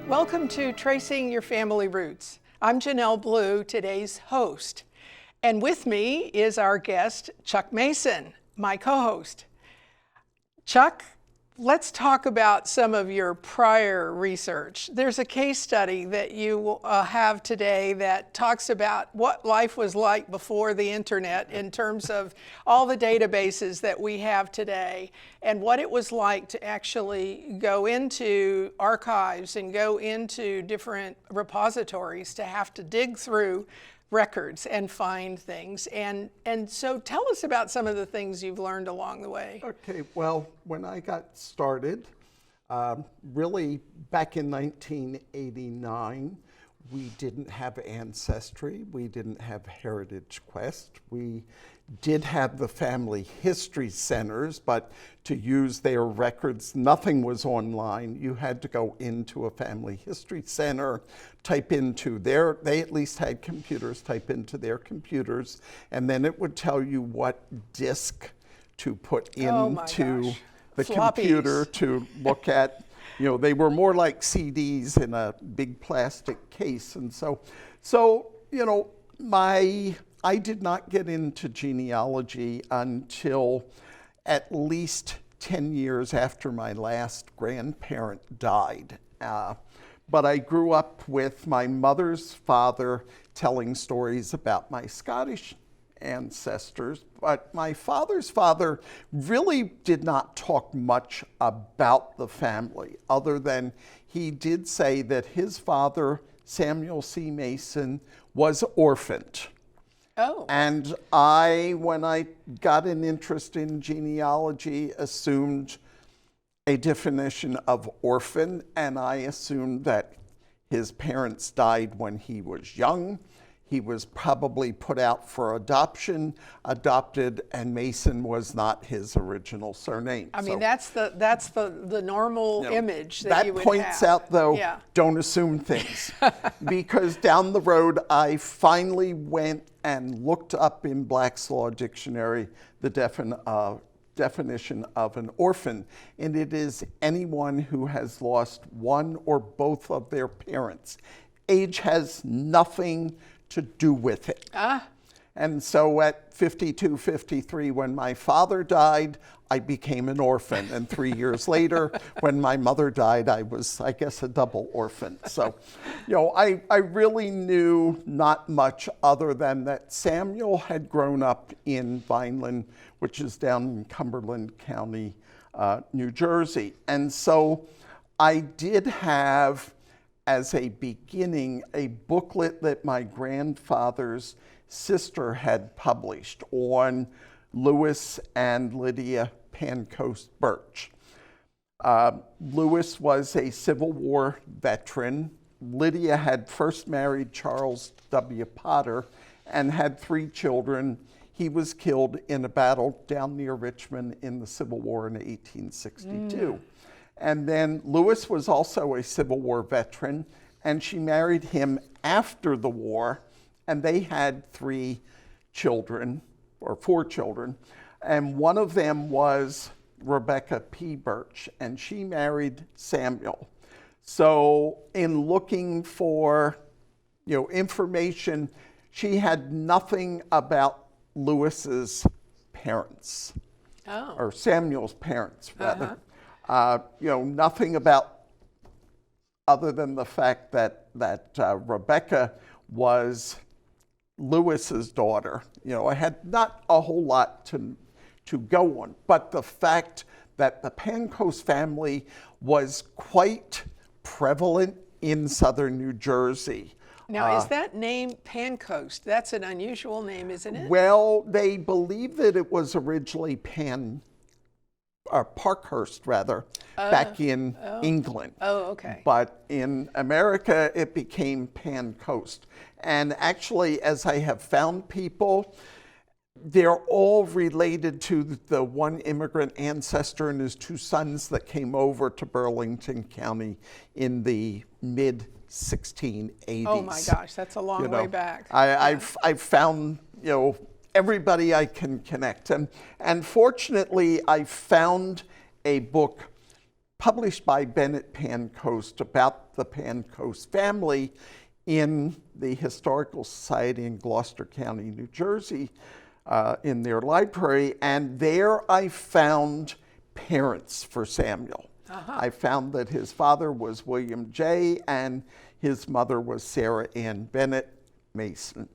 Welcome to Tracing Your Family Roots. I'm Janelle Blue, today's host. And with me is our guest, Chuck Mason, my co-host. Chuck, let's talk about some of your prior research. There's a case study that you have today that talks about what life was like before the internet in terms of all the databases that we have today and what it was like to actually go into archives and go into different repositories to have to dig through records and find things. And so tell us about some of the things you've learned along the way. Okay, well, when I got started, really back in 1989, we didn't have Ancestry, we didn't have Heritage Quest, we did have the family history centers, but to use their records, nothing was online. You had to go into a family history center, type into they at least had computers, type into their computers, and then it would tell you what disk to put into the computer to look at. You know, they were more like CDs in a big plastic case. And so you know, I did not get into genealogy until at least 10 years after my last grandparent died. But I grew up with my mother's father telling stories about my Scottish ancestors, but my father's father really did not talk much about the family, other than he did say that his father, Samuel C. Mason, was orphaned. Oh. And when I got an interest in genealogy, assumed a definition of orphan, and I assumed that his parents died when he was young. He was probably put out for adoption, adopted, and Mason was not his original surname. I mean, that's the normal image that you would have. That points out, though, don't assume things. Because down the road, I finally went and looked up in Black's Law Dictionary the definition of an orphan, and it is anyone who has lost one or both of their parents. Age has nothing to do with it. And so at 52, 53, when my father died, I became an orphan. And 3 years later, when my mother died, I was, I guess, a double orphan. So, you know, I really knew not much other than that Samuel had grown up in Vineland, which is down in Cumberland County, New Jersey. And so I did have, as a beginning, a booklet that my grandfather's sister had published on Lewis and Lydia Pancoast Birch. Lewis was a Civil War veteran. Lydia had first married Charles W. Potter and had 3 children. He was killed in a battle down near Richmond in the Civil War in 1862. And then Lewis was also a Civil War veteran, and she married him after the war, and they had 3 children, or 4 children, and one of them was Rebecca P. Birch, and she married Samuel. So in looking for, you know, information, she had nothing about Lewis's parents, or Samuel's parents, rather. You know, nothing about, other than the fact that Rebecca was Lewis's daughter. You know, I had not a whole lot to go on, but the fact that the Pancoast family was quite prevalent in southern New Jersey. Now, is that name Pancoast? That's an unusual name, isn't it? Well, they believe that it was originally Parkhurst, rather, back in England. Oh, okay. But in America, it became Pancoast. And actually, as I have found people, they're all related to the one immigrant ancestor and his 2 sons that came over to Burlington County in the mid-1680s. Oh my gosh, that's a long way back. I've found, you know, everybody I can connect. And fortunately, I found a book published by Bennett Pancoast about the Pancoast family in the Historical Society in Gloucester County, New Jersey, in their library, and there I found parents for Samuel. I found that his father was William J. and his mother was Sarah Ann Bennett Mason.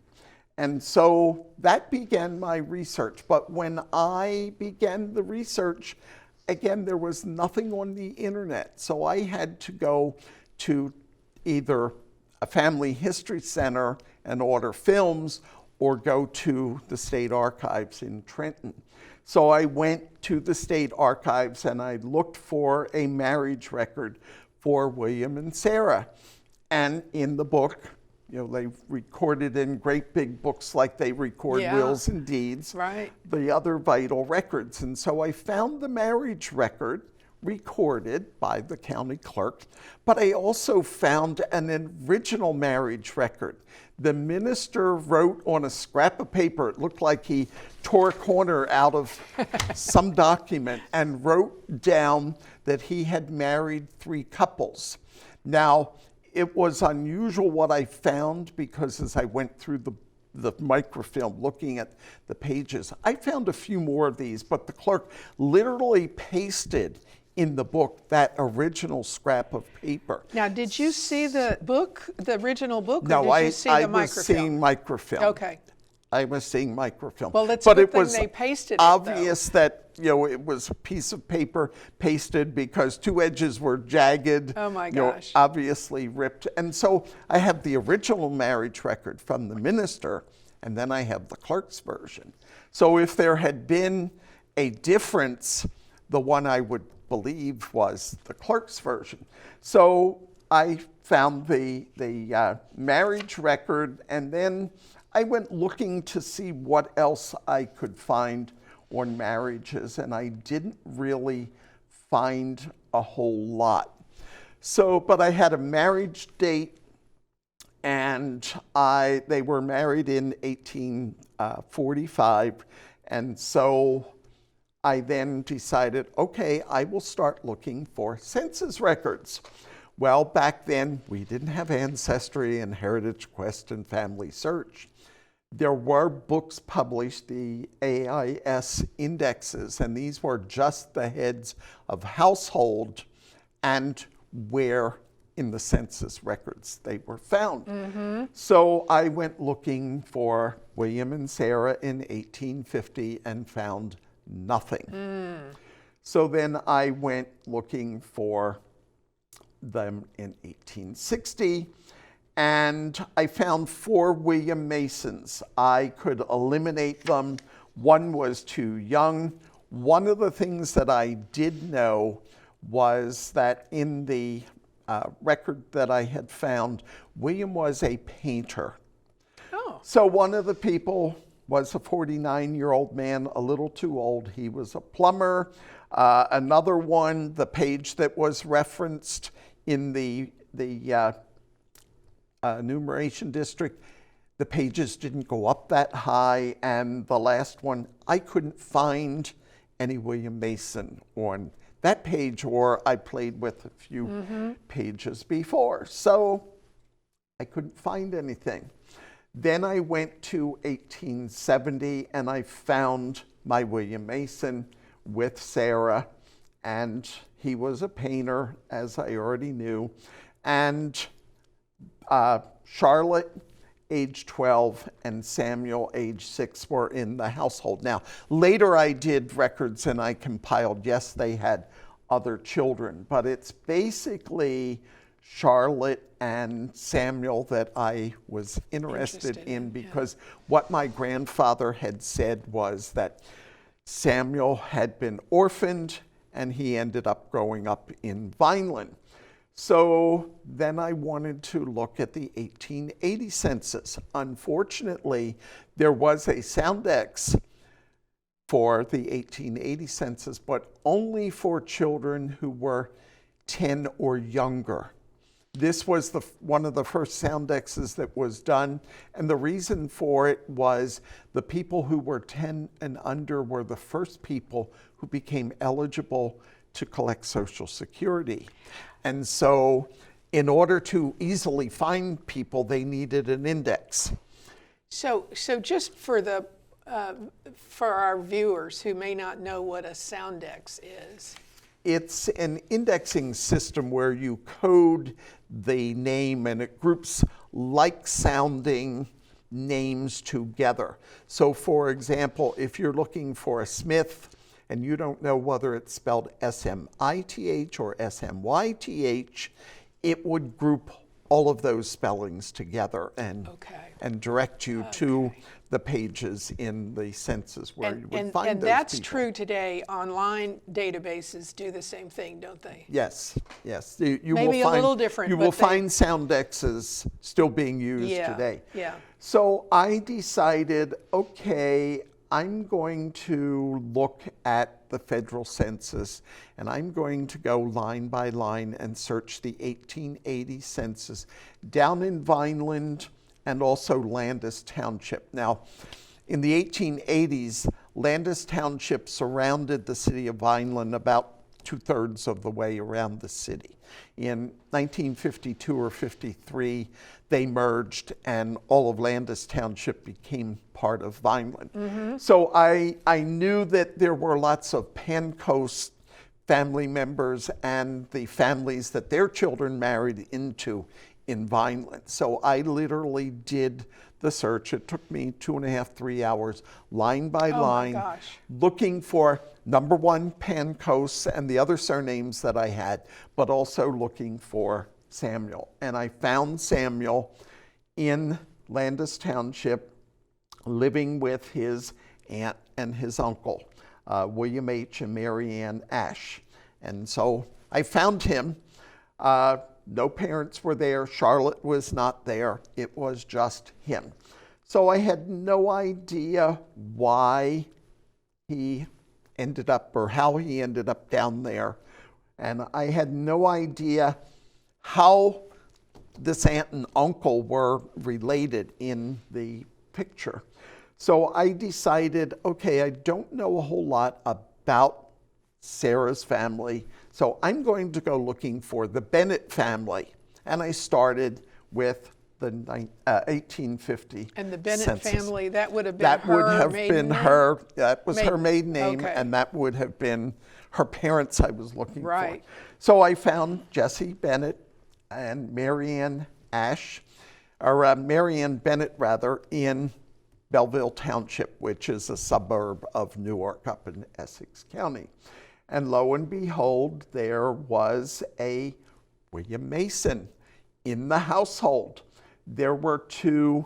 And so that began my research. But when I began the research, again, there was nothing on the internet. So I had to go to either a family history center and order films or go to the State Archives in Trenton. So I went to the State Archives and I looked for a marriage record for William and Sarah. And in the book, you know, they recorded in great big books like they record wills and deeds, the other vital records. And so I found the marriage record recorded by the county clerk, but I also found an original marriage record. The minister wrote on a scrap of paper, it looked like he tore a corner out of some document, and wrote down that he had married 3 couples. Now, it was unusual what I found, because as I went through the microfilm looking at the pages, I found a few more of these, but the clerk literally pasted in the book that original scrap of paper. Now, did you see the book, the original book, or no, did you see the microfilm? I was seeing microfilm. Okay. I was seeing microfilm. Well, it's but a it good was thing they pasted obvious that, you know, it was a piece of paper pasted because 2 edges were jagged. Oh my you know, gosh. obviously ripped. And so I have the original marriage record from the minister, and then I have the clerk's version. So if there had been a difference, the one I would believe was the clerk's version. So I found the marriage record, and then I went looking to see what else I could find on marriages, and I didn't really find a whole lot. So, but I had a marriage date, and they were married in 1845, and so I then decided, okay, I will start looking for census records. Well, back then, we didn't have Ancestry and Heritage Quest and Family Search. There were books published, the AIS indexes, and these were just the heads of household and where in the census records they were found. So I went looking for William and Sarah in 1850 and found nothing. So then I went looking for them in 1860, and I found 4 William Masons. I could eliminate them. One was too young. One of the things that I did know was that in the record that I had found, William was a painter. Oh. So one of the people was a 49-year-old man, a little too old. He was a plumber. Another one, the page that was referenced in the enumeration district, the pages didn't go up that high. And the last one, I couldn't find any William Mason on that page, or I played with a few pages before. So I couldn't find anything. Then I went to 1870 and I found my William Mason with Sarah, and he was a painter, as I already knew. And Charlotte, age 12, and Samuel, age 6, were in the household. Now, later I did records and I compiled, yes, they had other children, but it's basically Charlotte and Samuel that I was interested in, because what my grandfather had said was that Samuel had been orphaned and he ended up growing up in Vineland. So then I wanted to look at the 1880 census. Unfortunately, there was a Soundex for the 1880 census, but only for children who were 10 or younger. This was one of the first Soundexes that was done, and the reason for it was the people who were 10 and under were the first people who became eligible to collect Social Security. And so in order to easily find people, they needed an index. So just for our viewers who may not know what a Soundex is. It's an indexing system where you code the name and it groups like sounding names together. So for example, if you're looking for a Smith and you don't know whether it's spelled S-M-I-T-H or S-M-Y-T-H, it would group all of those spellings together and direct you to the pages in the census where you would find those that's people. true today. Online databases do the same thing, don't they? Yes, yes. You Maybe will find, a little different. You will find Soundexes still being used today. Yeah. So I decided, okay, I'm going to look at the federal census and I'm going to go line by line and search the 1880 census down in Vineland and also Landis Township. Now, in the 1880s, Landis Township surrounded the city of Vineland about 2/3 of the way around the city. In 1952 or 53, they merged and all of Landis Township became part of Vineland. So I knew that there were lots of Pancoast family members and the families that their children married into in Vineland. So I literally did the search. It took me 2.5, 3 hours, line by line, looking for number one, Pancoast and the other surnames that I had, but also looking for Samuel. And I found Samuel in Landis Township, living with his aunt and his uncle, William H. and Mary Ann Ash. And so I found him. No parents were there. Charlotte was not there. It was just him. So I had no idea why he ended up or how he ended up down there. And I had no idea how this aunt and uncle were related in the picture. So I decided, okay, I don't know a whole lot about Sarah's family, so I'm going to go looking for the Bennett family. And I started with the 1850 And the Bennett census. family, that would have been That her would have maiden been name? her, that was her maiden name, Okay. and that would have been her parents I was looking for. Right. So I found Jesse Bennett and Marianne Ash, or Marianne Bennett rather, in Belleville Township, which is a suburb of Newark up in Essex County. And lo and behold, there was a William Mason in the household. There were two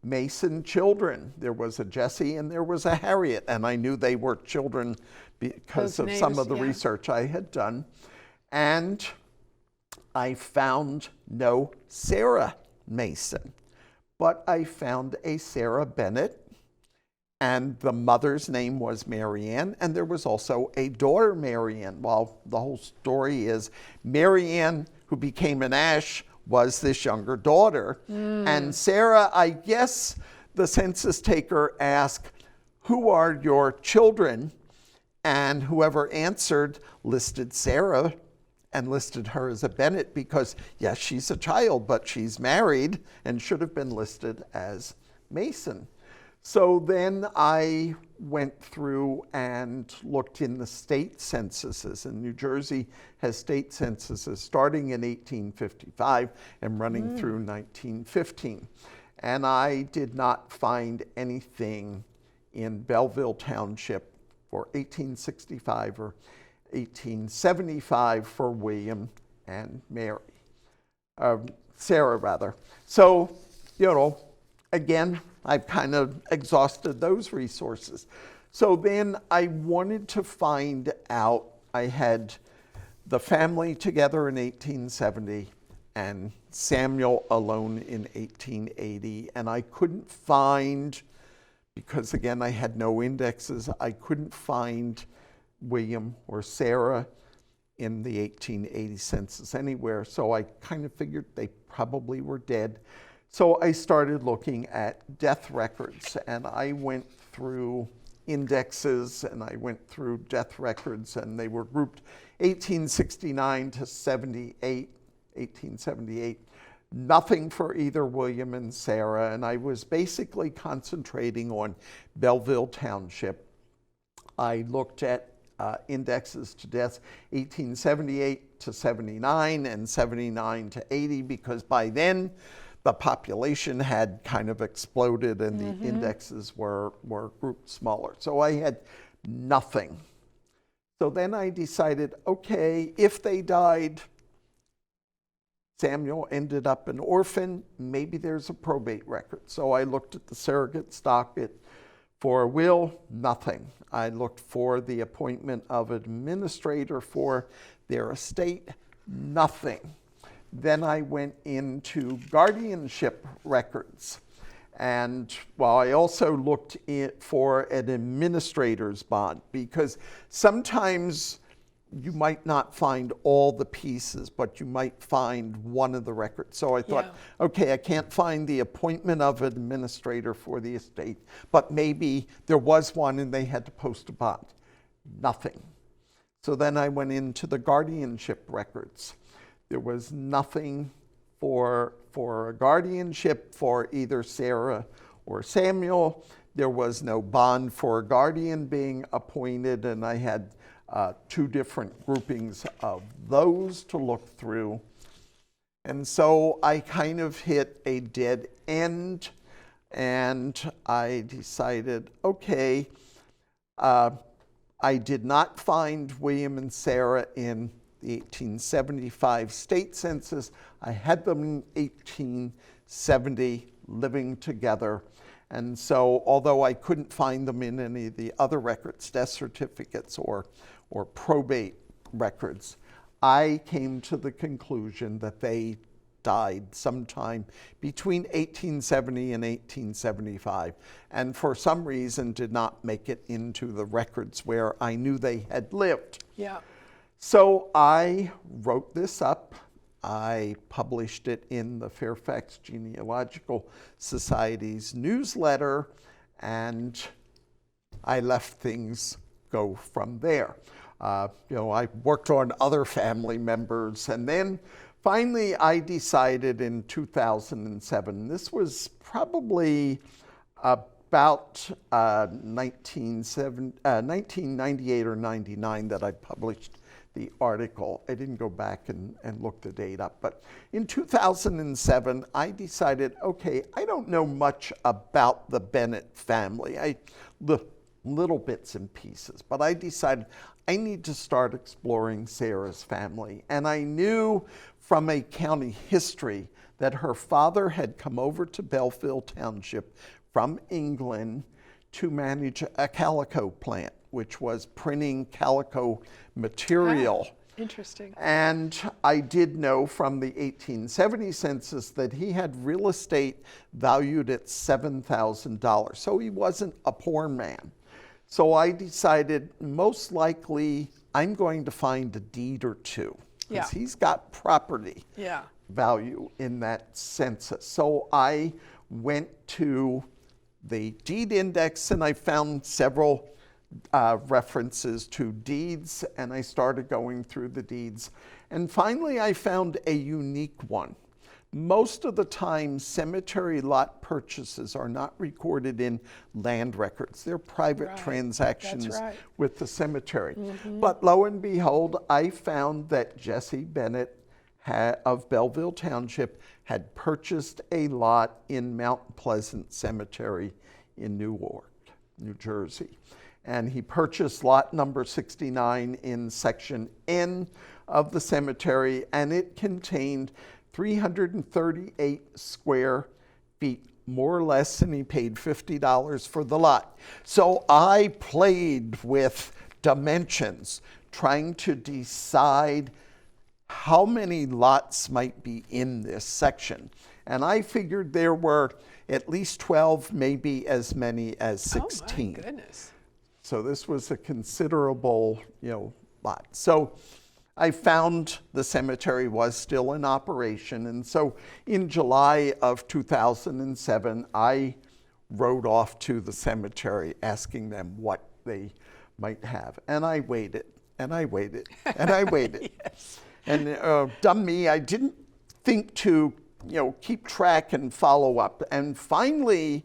Mason children. There was a Jesse and there was a Harriet, and I knew they were children because Those of some names, of the yeah. research I had done. And I found no Sarah Mason, but I found a Sarah Bennett, and the mother's name was Marianne, and there was also a daughter, Marianne. Well, the whole story is Marianne, who became an Ash, was this younger daughter. And Sarah, I guess the census taker asked, who are your children? And whoever answered listed Sarah and listed her as a Bennett because, yes, she's a child, but she's married and should have been listed as Mason. So then I went through and looked in the state censuses, and New Jersey has state censuses starting in 1855 and running through 1915. And I did not find anything in Belleville Township for 1865 or 1875 for William and Mary, Sarah rather. So, you know, again, I've kind of exhausted those resources. So then I wanted to find out, I had the family together in 1870 and Samuel alone in 1880, and I couldn't find, because again, I had no indexes, I couldn't find William or Sarah in the 1880 census anywhere. So I kind of figured they probably were dead. So I started looking at death records, and I went through indexes and I went through death records, and they were grouped 1869 to 78 1878. Nothing for either William and Sarah, and I was basically concentrating on Belleville Township. I looked at indexes to deaths 1878 to 79 and 79 to 80, because by then the population had kind of exploded and the indexes were grouped smaller. So I had nothing. So then I decided, okay, if they died, Samuel ended up an orphan, maybe there's a probate record. So I looked at the surrogate docket for a will, nothing. I looked for the appointment of an administrator for their estate, nothing. Then I went into guardianship records. And well, I also looked for an administrator's bond, because sometimes you might not find all the pieces, but you might find one of the records. So I thought, okay, I can't find the appointment of an administrator for the estate, but maybe there was one and they had to post a bond. Nothing. So then I went into the guardianship records. There was nothing for a guardianship for either Sarah or Samuel. There was no bond for a guardian being appointed, and I had two different groupings of those to look through. And so I kind of hit a dead end, and I decided, okay, I did not find William and Sarah in the 1875 state census. I had them in 1870 living together. And so although I couldn't find them in any of the other records, death certificates or probate records, I came to the conclusion that they died sometime between 1870 and 1875, and for some reason did not make it into the records where I knew they had lived. Yeah. So I wrote this up. I published it in the Fairfax Genealogical Society's newsletter, and I left things go from there. I worked on other family members, and then finally I decided in 2007, this was probably about 1998 or 99 that I published the article. I didn't go back and look the date up, but in 2007, I decided, okay, I don't know much about the Bennett family. Little bits and pieces, but I decided I need to start exploring Sarah's family. And I knew from a county history that her father had come over to Belleville Township from England to manage a calico plant, which was printing calico material. Interesting. And I did know from the 1870 census that he had real estate valued at $7,000. So he wasn't a poor man. So I decided most likely I'm going to find a deed or two, because he's got property value in that census. So I went to the deed index and I found several references to deeds, and I started going through the deeds. And finally I found a unique one. Most of the time, cemetery lot purchases are not recorded in land records. They're private transactions with the cemetery. But lo and behold, I found that Jesse Bennett of Belleville Township had purchased a lot in Mount Pleasant Cemetery in Newark, New Jersey. And he purchased lot number 69 in section N of the cemetery, and it contained 338 square feet, more or less, and he paid $50 for the lot. So I played with dimensions, trying to decide how many lots might be in this section. And I figured there were at least 12, maybe as many as 16. Oh my goodness. So this was a considerable, lot. So I found the cemetery was still in operation. And so in July of 2007, I rode off to the cemetery asking them what they might have. And I waited, and I waited, and I waited. Yes. And dumb me, I didn't think to, keep track and follow up. And finally,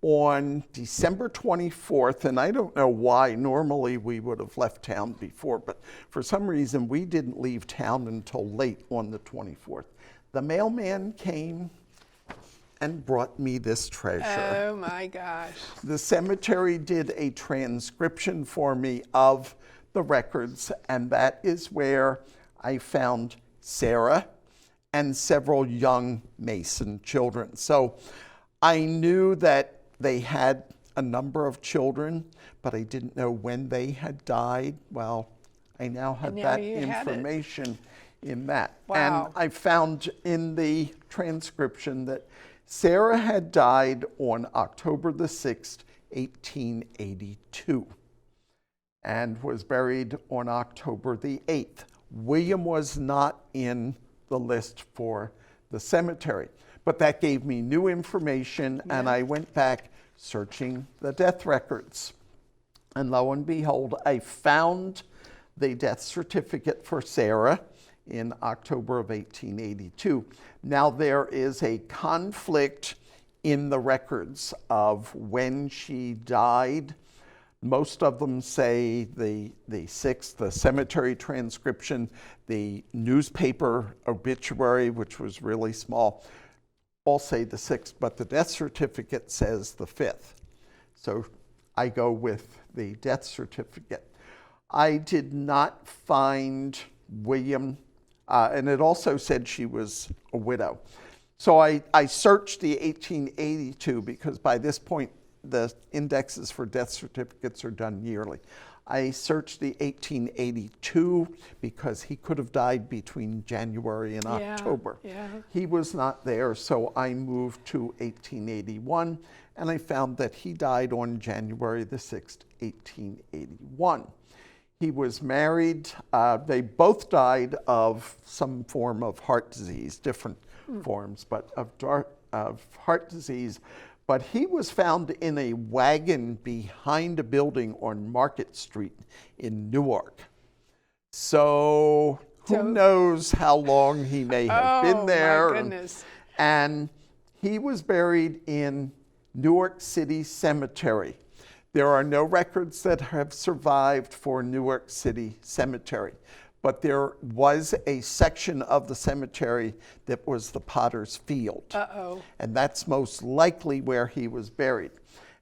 on December 24th, and I don't know why, normally we would have left town before, but for some reason we didn't leave town until late on the 24th. The mailman came and brought me this treasure. Oh my gosh. The cemetery did a transcription for me of the records, and that is where I found Sarah and several young Mason children. So I knew that they had a number of children, but I didn't know when they had died. Well, I now had that information in that. Wow. And I found in the transcription that Sarah had died on October the 6th, 1882, and was buried on October the 8th. William was not in the list for the cemetery, but that gave me new information, and I went back searching the death records. And lo and behold, I found the death certificate for Sarah in October of 1882. Now there is a conflict in the records of when she died. Most of them say the 6th, the cemetery transcription, the newspaper obituary, which was really small, all say the 6th, but the death certificate says the 5th. So I go with the death certificate. I did not find William, and it also said she was a widow. So I searched the 1882 because by this point, the indexes for death certificates are done yearly. I searched the 1882 because he could have died between January and October. He was not there, so I moved to 1881, and I found that he died on January the 6th, 1881. He was married. They both died of some form of heart disease, different forms, but of heart disease. But he was found in a wagon behind a building on Market Street in Newark. So who knows how long he may have been there. Oh, my goodness. And he was buried in Newark City Cemetery. There are no records that have survived for Newark City Cemetery, but there was a section of the cemetery that was the Potter's Field. And that's most likely where he was buried.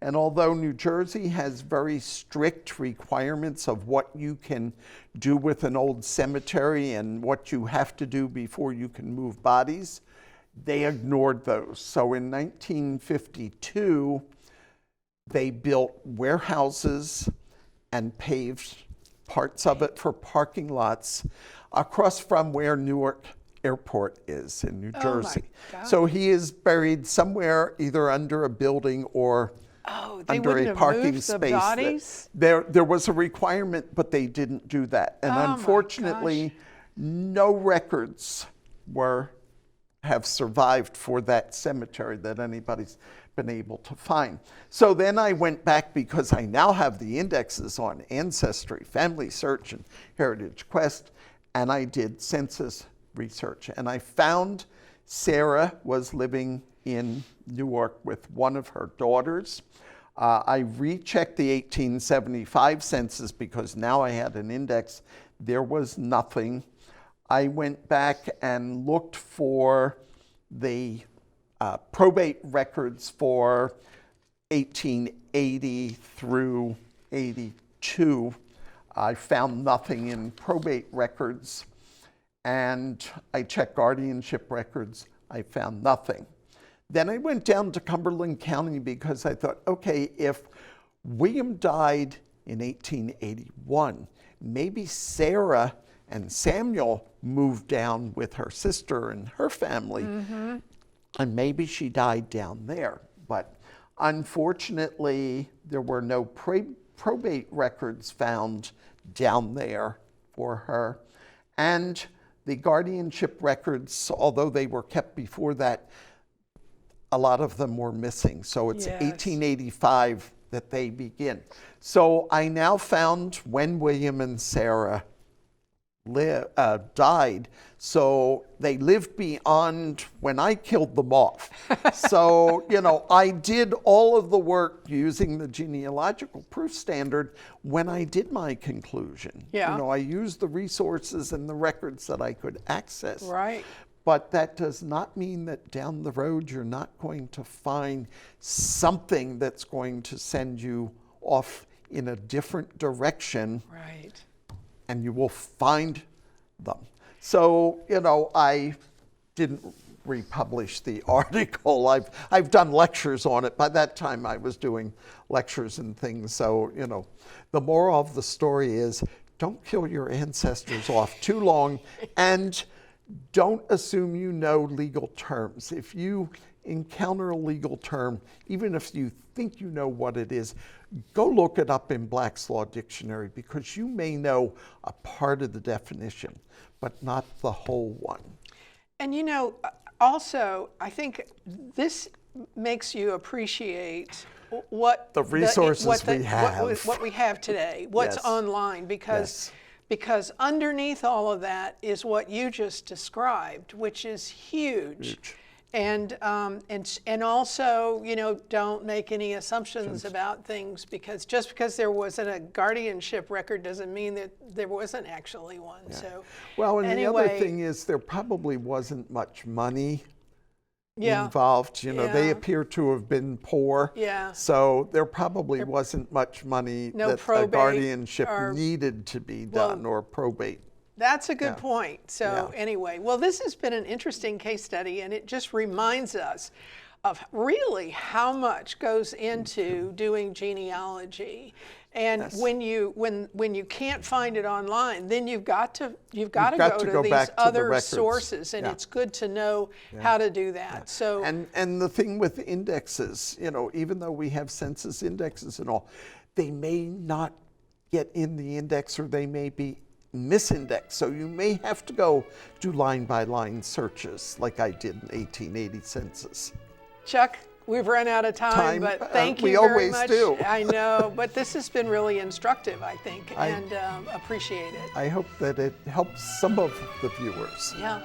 And although New Jersey has very strict requirements of what you can do with an old cemetery and what you have to do before you can move bodies, they ignored those. So in 1952, they built warehouses and paved parts of it for parking lots across from where Newark Airport is in New Jersey. So he is buried somewhere either under a building or under a parking space. There was a requirement, but they didn't do that. And unfortunately, no records have survived for that cemetery that anybody's been able to find. So then I went back because I now have the indexes on Ancestry, Family Search, and Heritage Quest, and I did census research. And I found Sarah was living in Newark with one of her daughters. I rechecked the 1875 census because now I had an index. There was nothing. I went back and looked for the probate records for 1880 through 82. I found nothing in probate records, and I checked guardianship records. I found nothing. Then I went down to Cumberland County because I thought, okay, if William died in 1881, maybe Sarah and Samuel moved down with her sister and her family, and maybe she died down there. But unfortunately, there were no probate records found down there for her. And the guardianship records, although they were kept before that, a lot of them were missing. So it's 1885 that they begin. So I now found when William and Sarah died, so they lived beyond when I killed them off. So, I did all of the work using the genealogical proof standard when I did my conclusion. Yeah. I used the resources and the records that I could access. Right. But that does not mean that down the road you're not going to find something that's going to send you off in a different direction. Right. And you will find them. So, I didn't republish the article. I've done lectures on it. By that time, I was doing lectures and things. So, the moral of the story is don't kill your ancestors off too long, and don't assume you know legal terms. If you encounter a legal term, even if you think you know what it is, go look it up in Black's Law Dictionary, because you may know a part of the definition, but not the whole one. And also, I think this makes you appreciate what the resources we have. What we have today, what's Yes. online, because underneath all of that is what you just described, which is huge. And also, don't make any assumptions about things, because just because there wasn't a guardianship record doesn't mean that there wasn't actually one. Yeah. So, well, and anyway, the other thing is there probably wasn't much money yeah. involved. Yeah. They appear to have been poor. Yeah. So there probably wasn't much money No that a probate guardianship or- needed to be done, or probate. That's a good Yeah. point. So Yeah. anyway, well, this has been an interesting case study, and it just reminds us of really how much goes into doing genealogy. And Yes. when you can't find it online, then you've got to go got to to go these back to the other records. sources, and Yeah. it's good to know how to do that. So And the thing with indexes, even though we have census indexes and all, they may not get in the index, or they may be misindexed. So you may have to go do line by line searches like I did in 1880 census. Chuck, we've run out of time, but thank you we very always much. do. I know, but this has been really instructive, I think, I- and appreciate it. I hope that it helps some of the viewers. Yeah.